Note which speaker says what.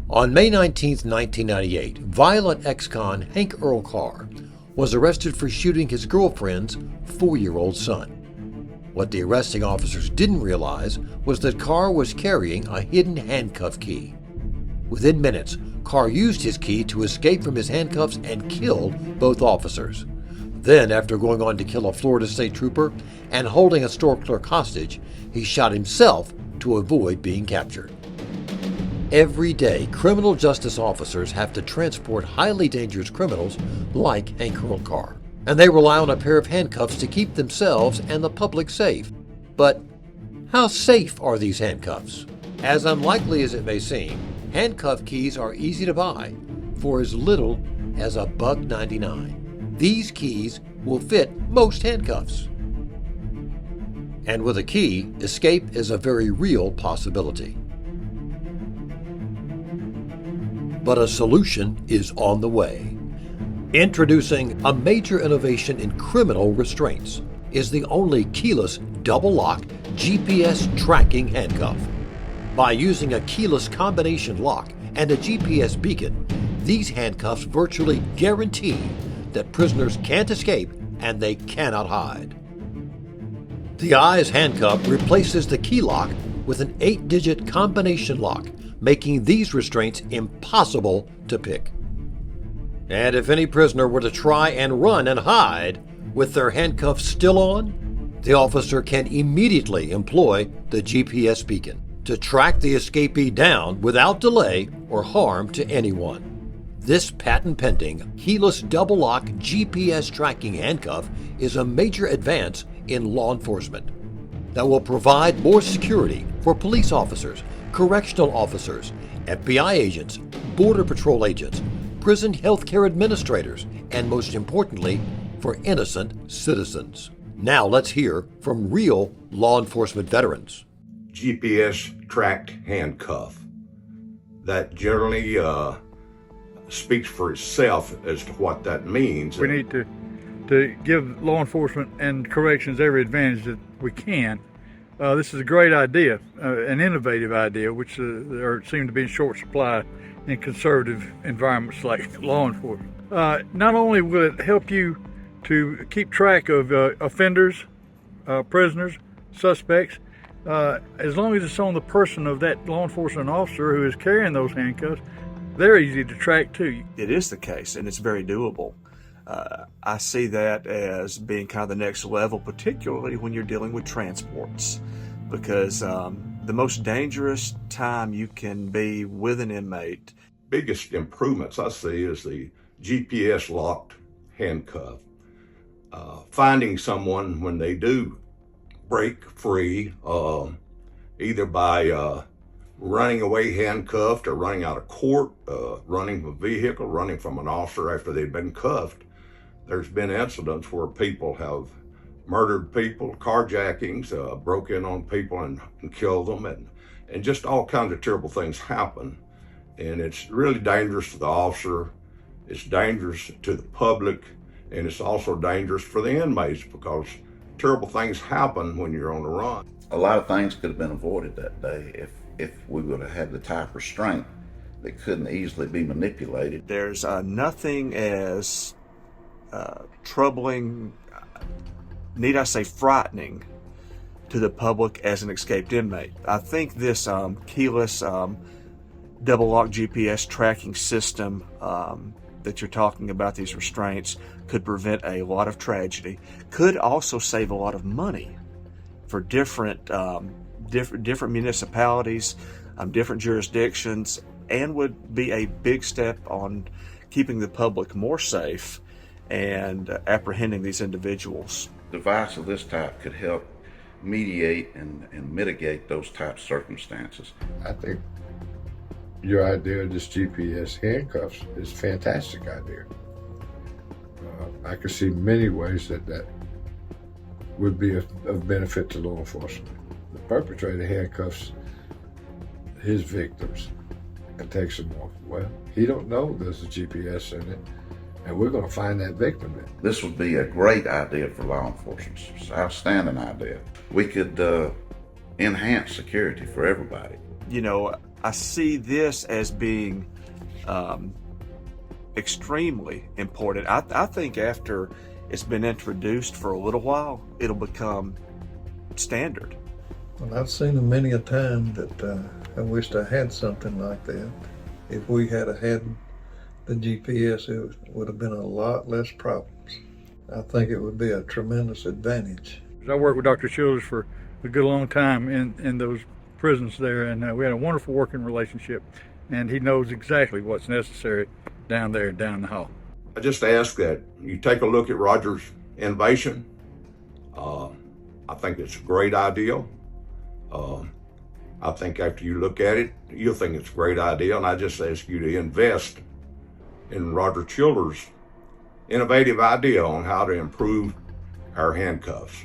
Speaker 1: On May 19, 1998, violent ex-con Hank Earl Carr was arrested for shooting his girlfriend's 4-year-old son. What the arresting officers didn't realize was that Carr was carrying a hidden handcuff key. Within minutes, Carr used his key to escape from his handcuffs and killed both officers. Then, after going on to kill a Florida state trooper and holding a store clerk hostage, he shot himself to avoid being captured. Every day, criminal justice officers have to transport highly dangerous criminals like Hank Earl Carr, and they rely on a pair of handcuffs to keep themselves and the public safe. But how safe are these handcuffs? As unlikely as it may seem, handcuff keys are easy to buy for as little as $1.99. These keys will fit most handcuffs. And with a key, escape is a very real possibility. But a solution is on the way. Introducing a major innovation in criminal restraints is the only keyless double-lock GPS tracking handcuff. By using a keyless combination lock and a GPS beacon, these handcuffs virtually guarantee that prisoners can't escape and they cannot hide. The Eyes handcuff replaces the key lock with an 8-digit combination lock, making these restraints impossible to pick. And if any prisoner were to try and run and hide with their handcuffs still on, the officer can immediately employ the GPS beacon to track the escapee down without delay or harm to anyone. This patent-pending, keyless double-lock GPS tracking handcuff is a major advance in law enforcement that will provide more security for police officers, correctional officers, FBI agents, Border Patrol agents, prison healthcare administrators, and most importantly, for innocent citizens. Now let's hear from real law enforcement veterans.
Speaker 2: GPS tracked handcuff. That generally speaks for itself as to what that means.
Speaker 3: We need to give law enforcement and corrections every advantage that we can. This is a great idea, an innovative idea, which seem to be in short supply in conservative environments like law enforcement. Not only will it help you to keep track of offenders, prisoners, suspects, as long as it's on the person of that law enforcement officer who is carrying those handcuffs, they're easy to track too.
Speaker 4: It is the case, and it's very doable. I see that as being kind of the next level, particularly when you're dealing with transports, because the most dangerous time you can be with an inmate.
Speaker 2: Biggest improvements I see is the GPS locked handcuff. Finding someone when they do break free, either by running away handcuffed or running out of court, running from a vehicle, running from an officer after they've been cuffed. There's been incidents where people have murdered people, carjackings, broke in on people and killed them, and just all kinds of terrible things happen. And it's really dangerous to the officer, it's dangerous to the public, and it's also dangerous for the inmates because terrible things happen when you're on the run.
Speaker 5: A lot of things could have been avoided that day if we would have had the type of restraint that couldn't easily be manipulated.
Speaker 4: There's nothing as troubling, need I say frightening, to the public as an escaped inmate. I think this keyless double lock GPS tracking system that you're talking about, these restraints, could prevent a lot of tragedy, could also save a lot of money for different municipalities, different jurisdictions, and would be a big step on keeping the public more safe and apprehending these individuals.
Speaker 5: A device of this type could help mediate and mitigate those types of circumstances.
Speaker 6: I think your idea of this GPS handcuffs is a fantastic idea. I could see many ways that would be of benefit to law enforcement. The perpetrator handcuffs his victims and takes them off. Well, he don't know there's a GPS in it, and we're going to find that victim.
Speaker 5: This would be a great idea for law enforcement. It's an outstanding idea. We could enhance security for everybody.
Speaker 4: You know, I see this as being extremely important. I think after it's been introduced for a little while, it'll become standard.
Speaker 7: Well, I've seen them many a time that I wished I had something like that. If we had had the GPS, it would have been a lot less problems. I think it would be a tremendous advantage.
Speaker 3: I worked with Dr. Childers for a good long time in those prisons there, and we had a wonderful working relationship, and he knows exactly what's necessary down there, down the hall.
Speaker 2: I just ask that you take a look at Roger's innovation. I think it's a great idea. I think after you look at it, you'll think it's a great idea, and I just ask you to invest in Roger Childers' innovative idea on how to improve our handcuffs.